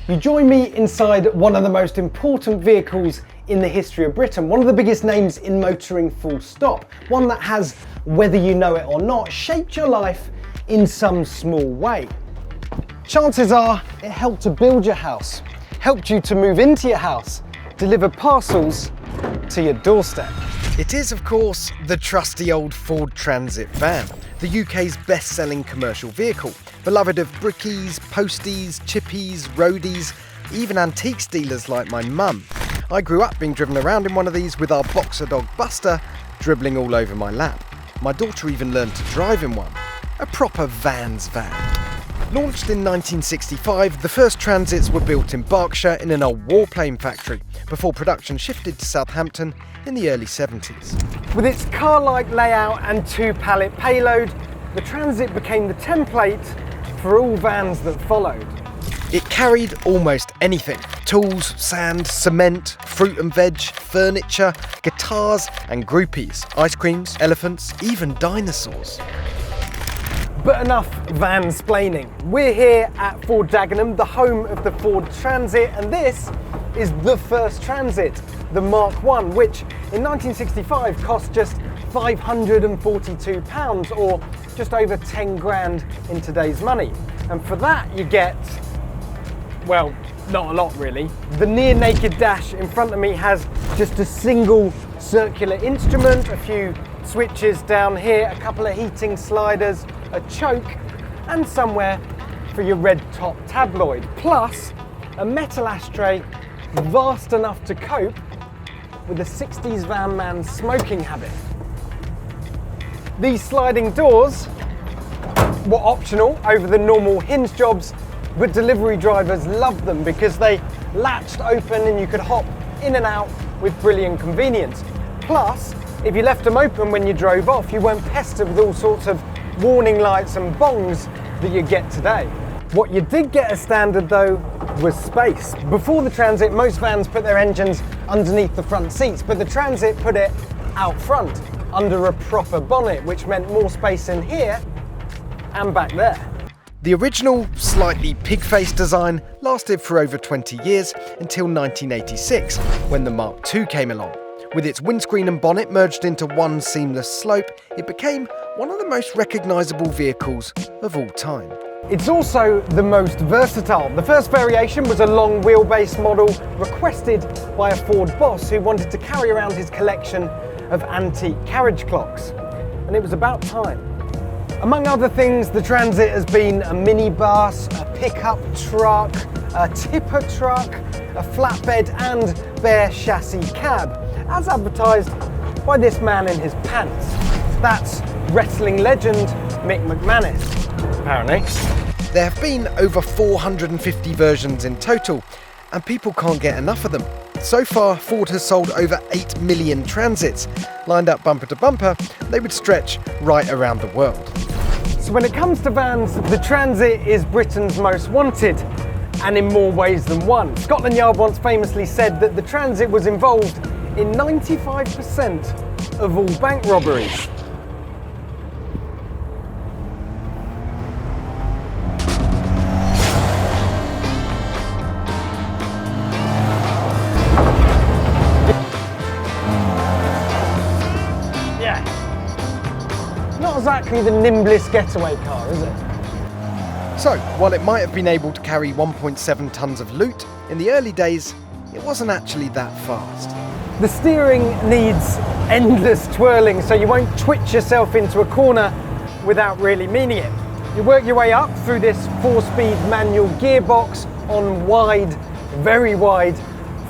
You join me inside one of the most important vehicles in the history of Britain, one of the biggest names in motoring full stop, one that has, whether you know it or not, shaped your life in some small way. Chances are it helped to build your house, helped you to move into your house, deliver parcels to your doorstep. It is, of course, the trusty old Ford Transit van, the UK's best-selling commercial vehicle, beloved of brickies, posties, chippies, roadies, even antiques dealers like my mum. I grew up being driven around in one of these with our boxer dog Buster dribbling all over my lap. My daughter even learned to drive in one, a proper van's van. Launched in 1965, the first Transits were built in Berkshire in an old warplane factory, before production shifted to Southampton in the early 70s. With its car-like layout and 2-pallet payload, the Transit became the template for all vans that followed. It carried almost anything: tools, sand, cement, fruit and veg, furniture, guitars and groupies, ice creams, elephants, even dinosaurs. But enough van-splaining. We're here at Ford Dagenham, the home of the Ford Transit, and this is the first Transit, the Mark I, which in 1965 cost just £542, or just over 10 grand in today's money. And for that you get, well, not a lot really. The near naked dash in front of me has just a single circular instrument, a few switches down here, a couple of heating sliders, a choke, and somewhere for your red top tabloid, plus a metal ashtray vast enough to cope with a 60s van man's smoking habit. These sliding doors were optional over the normal hinge jobs, but delivery drivers loved them because they latched open and you could hop in and out with brilliant convenience. Plus, if you left them open when you drove off, you weren't pestered with all sorts of warning lights and bongs that you get today. What you did get as standard though was space. Before the Transit, most vans put their engines underneath the front seats, but the Transit put it out front under a proper bonnet, which meant more space in here and back there. The original, slightly pig-faced design lasted for over 20 years until 1986, when the Mark II came along. With its windscreen and bonnet merged into one seamless slope, it became one of the most recognisable vehicles of all time. It's also the most versatile. The first variation was a long wheelbase model requested by a Ford boss who wanted to carry around his collection of antique carriage clocks. And it was about time. Among other things, the Transit has been a minibus, a pickup truck, a tipper truck, a flatbed and bare chassis cab, as advertised by this man in his pants. That's wrestling legend Mick McManus, apparently. There have been over 450 versions in total, and people can't get enough of them. So far, Ford has sold over 8 million Transits. Lined up bumper to bumper, they would stretch right around the world. So when it comes to vans, the Transit is Britain's most wanted, and in more ways than one. Scotland Yard once famously said that the Transit was involved in 95% of all bank robberies. Yeah, not exactly the nimblest getaway car, is it? So, while it might have been able to carry 1.7 tonnes of loot, in the early days, it wasn't actually that fast. The steering needs endless twirling so you won't twitch yourself into a corner without really meaning it. You work your way up through this 4-speed manual gearbox on wide, very wide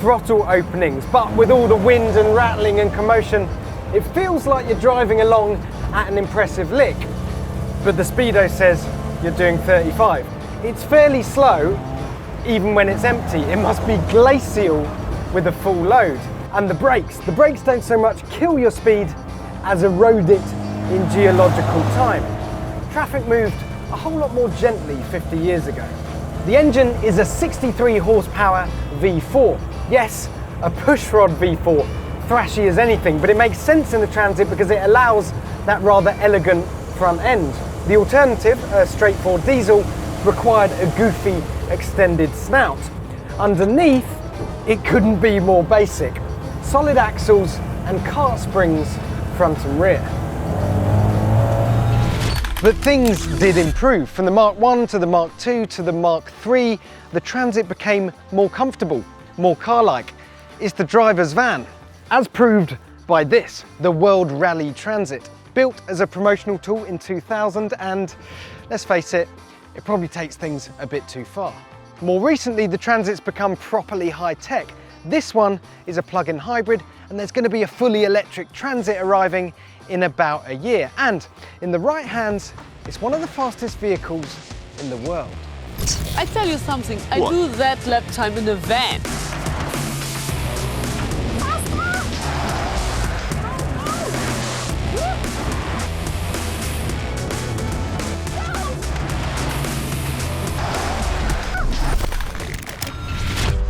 throttle openings, but with all the wind and rattling and commotion, it feels like you're driving along at an impressive lick, but the speedo says you're doing 35. It's fairly slow, even when it's empty. It must be glacial with a full load. And the brakes don't so much kill your speed as erode it in geological time. Traffic moved a whole lot more gently 50 years ago. The engine is a 63 horsepower V4. Yes, a pushrod V4, thrashy as anything, but it makes sense in the Transit because it allows that rather elegant front end. The alternative, a straightforward diesel, required a goofy extended snout. Underneath, it couldn't be more basic. Solid axles and cart springs front and rear. But things did improve. From the Mark I to the Mark II to the Mark III, the Transit became more comfortable, more car-like. It's the driver's van, as proved by this, the World Rally Transit. Built as a promotional tool in 2000 and, let's face it, it probably takes things a bit too far. More recently, the Transit's become properly high-tech. This one is a plug-in hybrid, and there's going to be a fully electric Transit arriving in about a year. And in the right hands, it's one of the fastest vehicles in the world. I tell you something, I do that lap time in a van.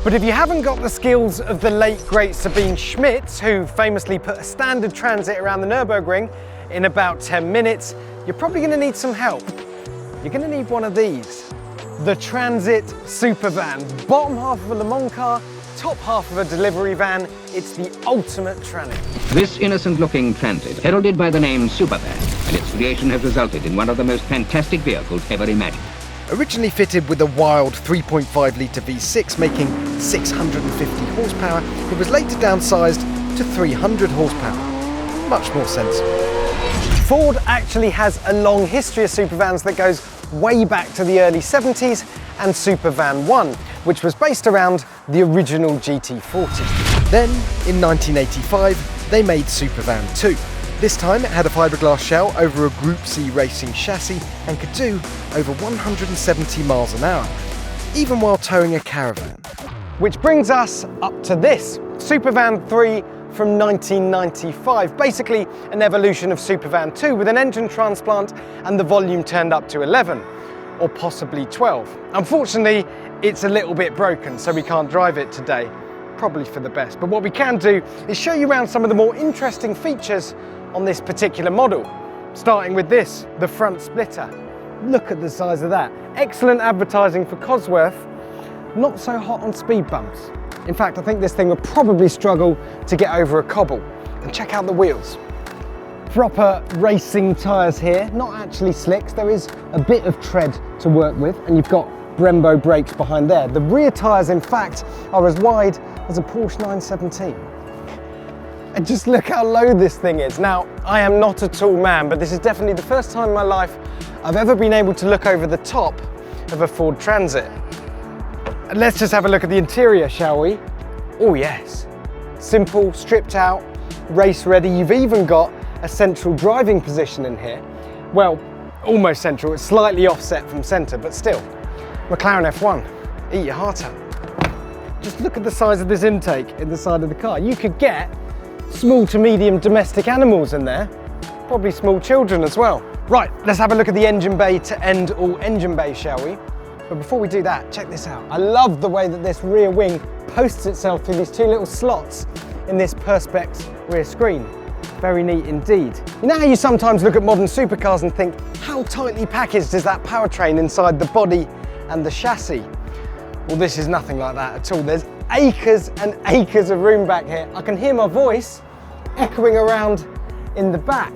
But if you haven't got the skills of the late great Sabine Schmitz, who famously put a standard Transit around the Nürburgring in about 10 minutes, you're probably going to need some help. You're going to need one of these. The Transit Supervan. Bottom half of a Le Mans car, top half of a delivery van. It's the ultimate tranny. This innocent-looking Transit, heralded by the name Supervan, and its creation has resulted in one of the most fantastic vehicles ever imagined. Originally fitted with a wild 3.5 litre V6 making 650 horsepower, it was later downsized to 300 horsepower. Much more sensible. Ford actually has a long history of Supervans that goes way back to the early 70s and Supervan 1, which was based around the original GT40. Then, in 1985, they made Supervan 2. This time it had a fiberglass shell over a Group C racing chassis and could do over 170 miles an hour, even while towing a caravan. Which brings us up to this, Supervan 3 from 1995, basically an evolution of Supervan 2 with an engine transplant and the volume turned up to 11, or possibly 12. Unfortunately, it's a little bit broken, so we can't drive it today, probably for the best. But what we can do is show you around some of the more interesting features on this particular model, starting with this, the front splitter. Look at the size of that. Excellent advertising for Cosworth, not so hot on speed bumps. In fact, I think this thing would probably struggle to get over a cobble. And check out the wheels. Proper racing tyres here, not actually slicks. There is a bit of tread to work with, and you've got Brembo brakes behind there. The rear tyres, in fact, are as wide as a Porsche 917. And just look how low this thing is. Now, I am not a tall man, but this is definitely the first time in my life I've ever been able to look over the top of a Ford Transit. And let's just have a look at the interior, shall we? Oh yes, simple, stripped out, race ready. You've even got a central driving position in here. Well, almost central, it's slightly offset from center, but still. McLaren F1, eat your heart out. Just look at the size of this intake in the side of the car. You could get small to medium domestic animals in there, probably small children as well. Right, let's have a look at the engine bay to end all engine bays, shall we? But before we do that, check this out. I love the way that this rear wing posts itself through these two little slots in this Perspex rear screen. Very neat indeed. You know how you sometimes look at modern supercars and think, how tightly packaged is that powertrain inside the body and the chassis? Well, this is nothing like that at all. There's acres and acres of room back here. I can hear my voice echoing around in the back.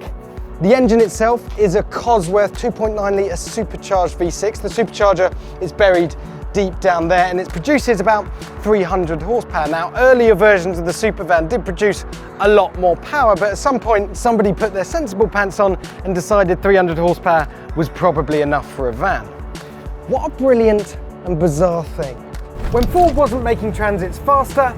The engine itself is a Cosworth 2.9 litre supercharged V6. The supercharger is buried deep down there and it produces about 300 horsepower. Now, earlier versions of the Supervan did produce a lot more power, but at some point somebody put their sensible pants on and decided 300 horsepower was probably enough for a van. What a brilliant and bizarre thing. When Ford wasn't making Transits faster,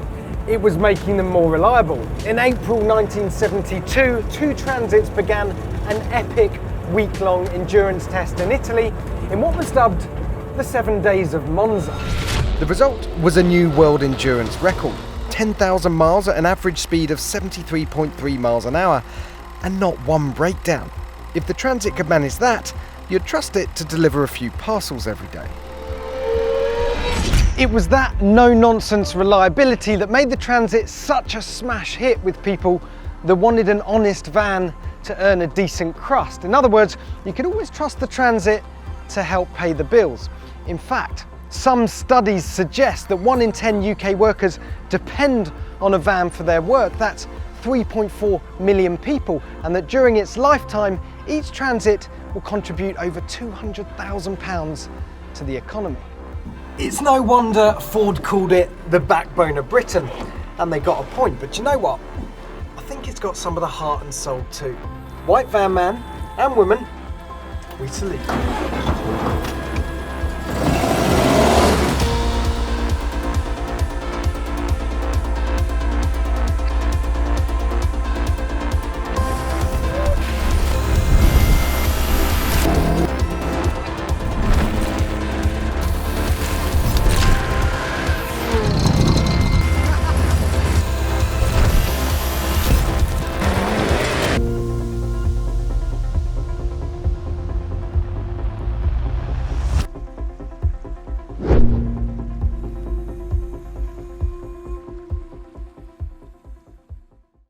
it was making them more reliable. In April 1972, two Transits began an epic week-long endurance test in Italy in what was dubbed the 7 Days of Monza. The result was a new world endurance record, 10,000 miles at an average speed of 73.3 miles an hour, and not one breakdown. If the Transit could manage that, you'd trust it to deliver a few parcels every day. It was that no-nonsense reliability that made the Transit such a smash hit with people that wanted an honest van to earn a decent crust. In other words, you could always trust the Transit to help pay the bills. In fact, Some studies suggest that 1 in 10 UK workers depend on a van for their work. That's 3.4 million people, and that during its lifetime, each Transit will contribute over £200,000 to the economy. It's no wonder Ford called it the backbone of Britain, and they got a point, but you know what? I think it's got some of the heart and soul too. White van man and woman, we salute you.